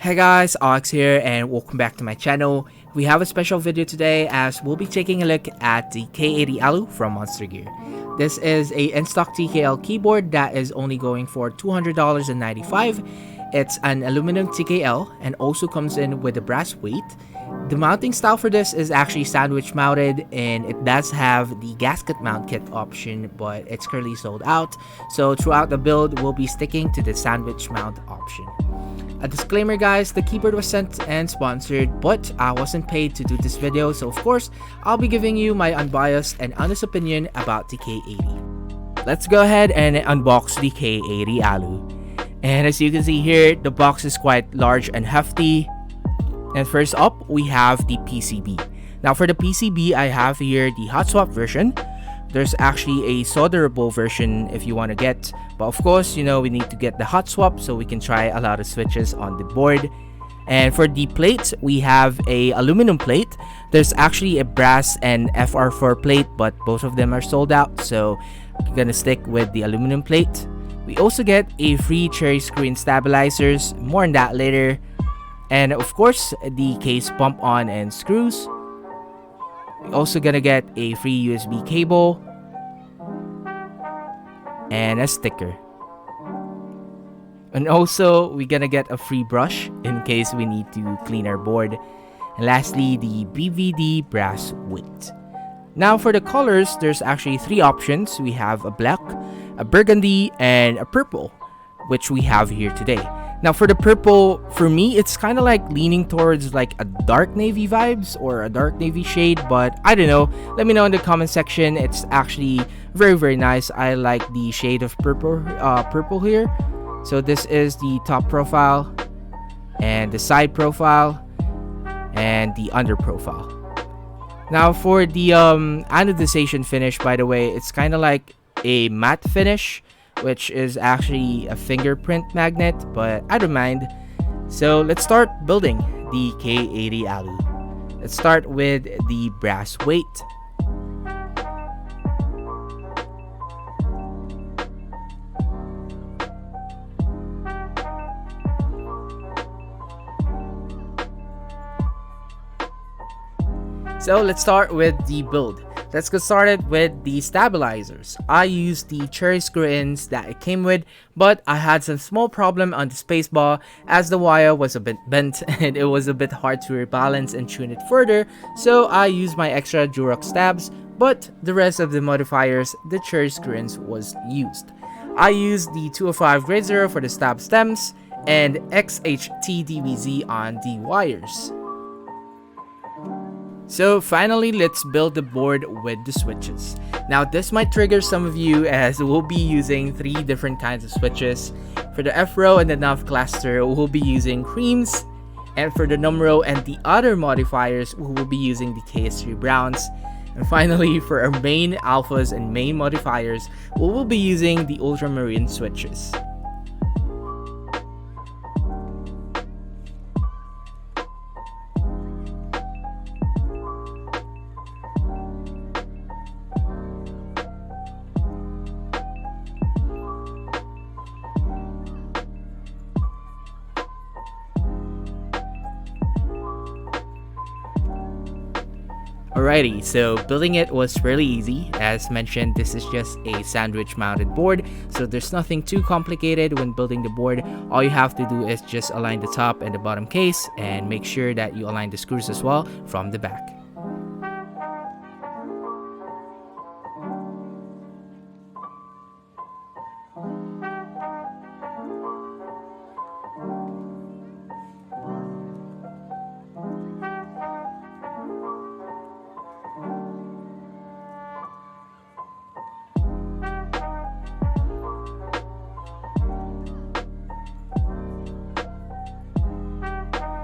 Hey guys, Alex here and welcome back to my channel. We have a special video today as we'll be taking a look at the K80 Alu from Monstargear. This is a instock TKL keyboard that is only going for $200.95. It's an aluminum TKL and also comes in with a brass weight. The mounting style for this is actually sandwich mounted, and it does have the gasket mount kit option, but it's currently sold out. So throughout the build, we'll be sticking to the sandwich mount option. A disclaimer guys, the keyboard was sent and sponsored, but I wasn't paid to do this video, so of course, I'll be giving you my unbiased and honest opinion about the K80. Let's go ahead and unbox the K80 Alu. And as you can see here, the box is quite large and hefty. And first up, we have the PCB. Now for the PCB, I have here the hot swap version. There's actually a solderable version if you want to get, but of course, you know, we need to get the hot swap so we can try a lot of switches on the board. And for the plate, we have a aluminum plate. There's actually a brass and FR4 plate, but both of them are sold out, so I'm gonna stick with the aluminum plate. We also get a free cherry screen stabilizers, more on that later. And of course, the case pump on and screws. We're also gonna get a free USB cable and a sticker. And also, we're gonna get a free brush in case we need to clean our board. And lastly, the BVD brass weight. Now for the colors, there's actually three options. We have a black, a burgundy, and a purple, which we have here today. Now for the purple, for me, it's kind of like leaning towards like a dark navy vibes or a dark navy shade, but I don't know. Let me know in the comment section. It's actually very nice. I like the shade of purple here. So this is the top profile and the side profile and the under profile. Now for the anodization finish, by the way, it's kind of like a matte finish, which is actually a fingerprint magnet, but I don't mind. So let's start building the K80 Alu. Let's start with the brass weight. So let's start with the build. Let's get started with the stabilizers. I used the cherry screw-ins that it came with, but I had some small problem on the spacebar as the wire was a bit bent and it was a bit hard to rebalance and tune it further, so I used my extra Durox stabs, but the rest of the modifiers, the cherry screw-ins was used. I used the 205 grade 0 for the stab stems and XHT DBZ on the wires. So finally, let's build the board with the switches. Now this might trigger some of you as we'll be using three different kinds of switches. For the F row and the nav cluster, we'll be using creams. And for the num row and the other modifiers, we will be using the KS3 browns. And finally, for our main alphas and main modifiers, we will be using the ultramarine switches. Alrighty, so building it was really easy. As mentioned, this is just a sandwich mounted board, so there's nothing too complicated when building the board. All you have to do is just align the top and the bottom case and make sure that you align the screws as well from the back.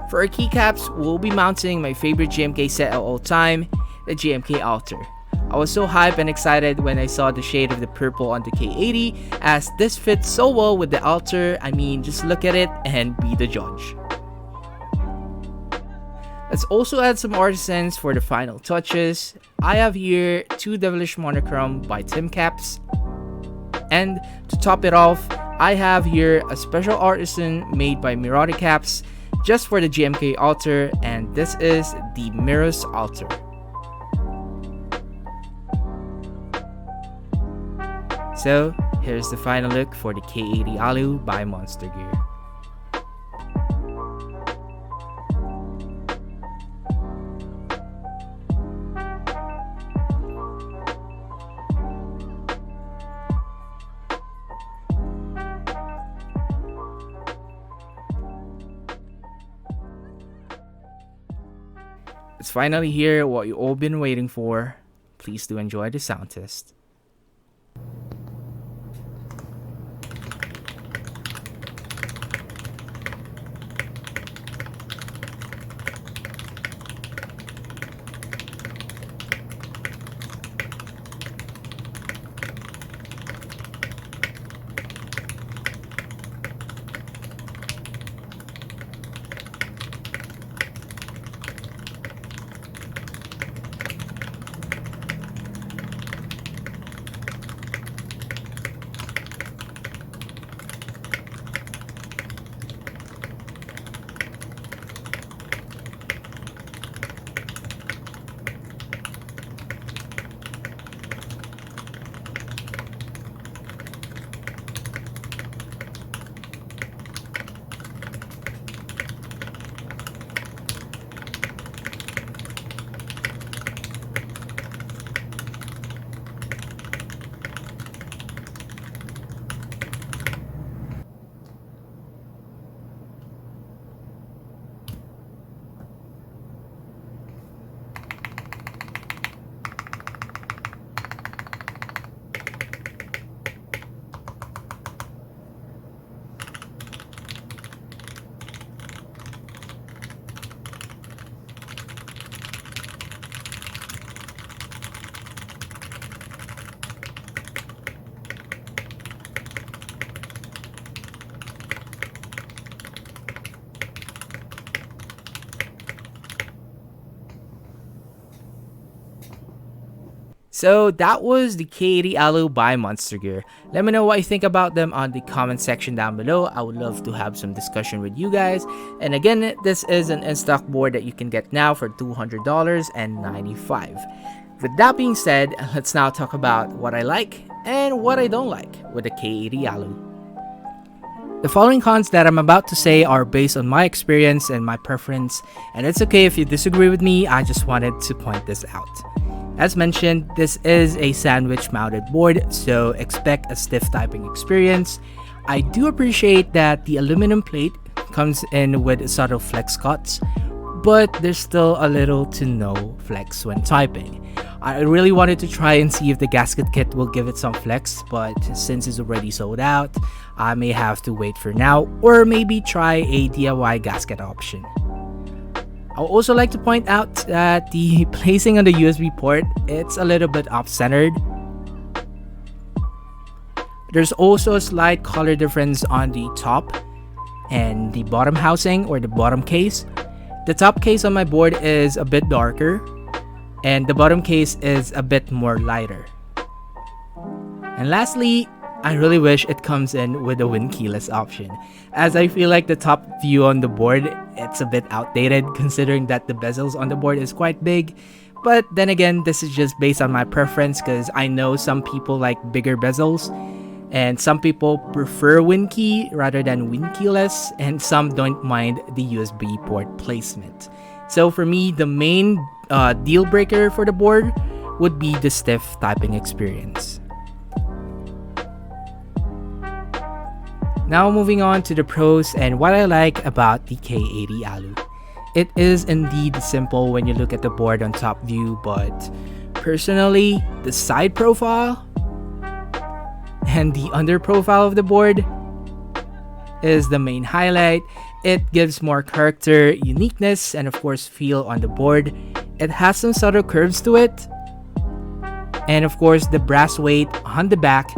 For our keycaps, we'll be mounting my favorite GMK set of all time, the GMK Altar. I was so hyped and excited when I saw the shade of the purple on the K80, as this fits so well with the Altar. I mean, just look at it and be the judge. Let's also add some Artisans for the final touches. I have here two Devilish Monochrome by Keycaps. And to top it off, I have here a special Artisan made by Keycaps, just for the GMK altar, and this is the Mirrors altar. So here's the final look for the K80 Alu by Monstargear. It's finally here, what you all been waiting for. Please do enjoy the sound test. So that was the K80 Alu by Monstargear. Let me know what you think about them on the comment section down below. I would love to have some discussion with you guys. And again, this is an in-stock board that you can get now for $200.95. With that being said, let's now talk about what I like and what I don't like with the K80 Alu. The following cons that I'm about to say are based on my experience and my preference, and it's okay if you disagree with me, I just wanted to point this out. As mentioned, this is a sandwich mounted board, so expect a stiff typing experience. I do appreciate that the aluminum plate comes in with subtle flex cuts, but there's still a little to no flex when typing. I really wanted to try and see if the gasket kit will give it some flex, but since it's already sold out, I may have to wait for now, or maybe try a DIY gasket option. I would also like to point out that the placing on the USB port, it's a little bit off-centered. There's also a slight color difference on the top and the bottom housing or the bottom case. The top case on my board is a bit darker and the bottom case is a bit more lighter. And lastly, I really wish it comes in with a wind keyless option, as I feel like the top view on the board, it's a bit outdated considering that the bezels on the board is quite big. But then again, this is just based on my preference because I know some people like bigger bezels and some people prefer wind key rather than wind keyless, and some don't mind the USB port placement. So for me, the main deal breaker for the board would be the stiff typing experience. Now moving on to the pros and what I like about the K80 Alu. It is indeed simple when you look at the board on top view, but personally, the side profile and the under profile of the board is the main highlight. It gives more character, uniqueness, and of course feel on the board. It has some subtle curves to it. And of course, the brass weight on the back,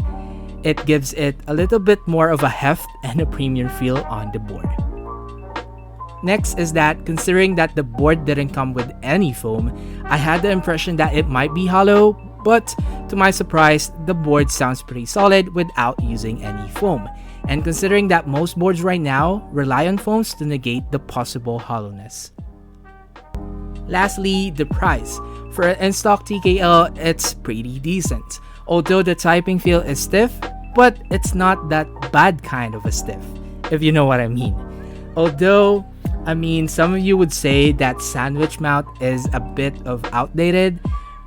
it gives it a little bit more of a heft and a premium feel on the board. Next is that considering that the board didn't come with any foam, I had the impression that it might be hollow, but to my surprise, the board sounds pretty solid without using any foam. and considering that most boards right now rely on foams to negate the possible hollowness. Lastly, the price. For an in-stock TKL, it's pretty decent. Although the typing feel is stiff, but it's not that bad kind of a stiff, if you know what I mean. Although, some of you would say that sandwich mount is a bit of outdated,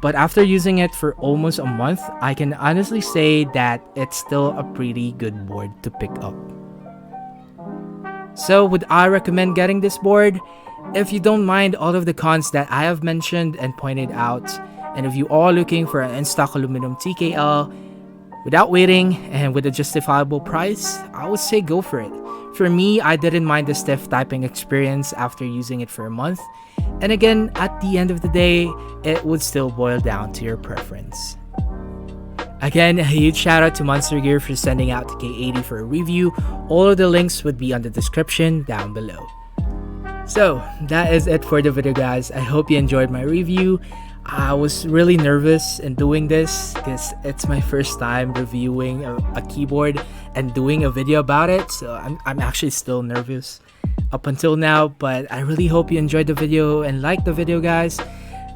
but after using it for almost a month, I can honestly say that it's still a pretty good board to pick up. So would I recommend getting this board? If you don't mind all of the cons that I have mentioned and pointed out, and if you are looking for an in-stock aluminum TKL without waiting and with a justifiable price, I would say go for it. For me, I didn't mind the stiff typing experience after using it for a month. And again, at the end of the day, it would still boil down to your preference. Again, a huge shout out to Monstargear for sending out to K80 for a review. All of the links would be on the description down below. So that is it for the video, guys. I hope you enjoyed my review. I was really nervous in doing this because it's my first time reviewing a keyboard and doing a video about it, so I'm actually still nervous up until now, but I really hope you enjoyed the video and liked the video, guys.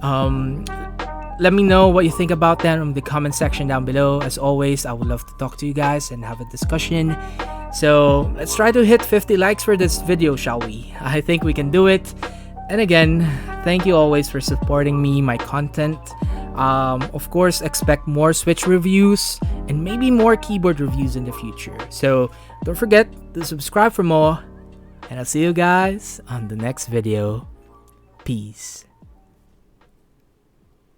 Let me know what you think about that in the comment section down below. As always, I would love to talk to you guys and have a discussion. So let's try to hit 50 likes for this video, shall we? I think we can do it. And again, thank you always for supporting me, my content. Of course, expect more Switch reviews and maybe more keyboard reviews in the future. So don't forget to subscribe for more. And I'll see you guys on the next video. Peace.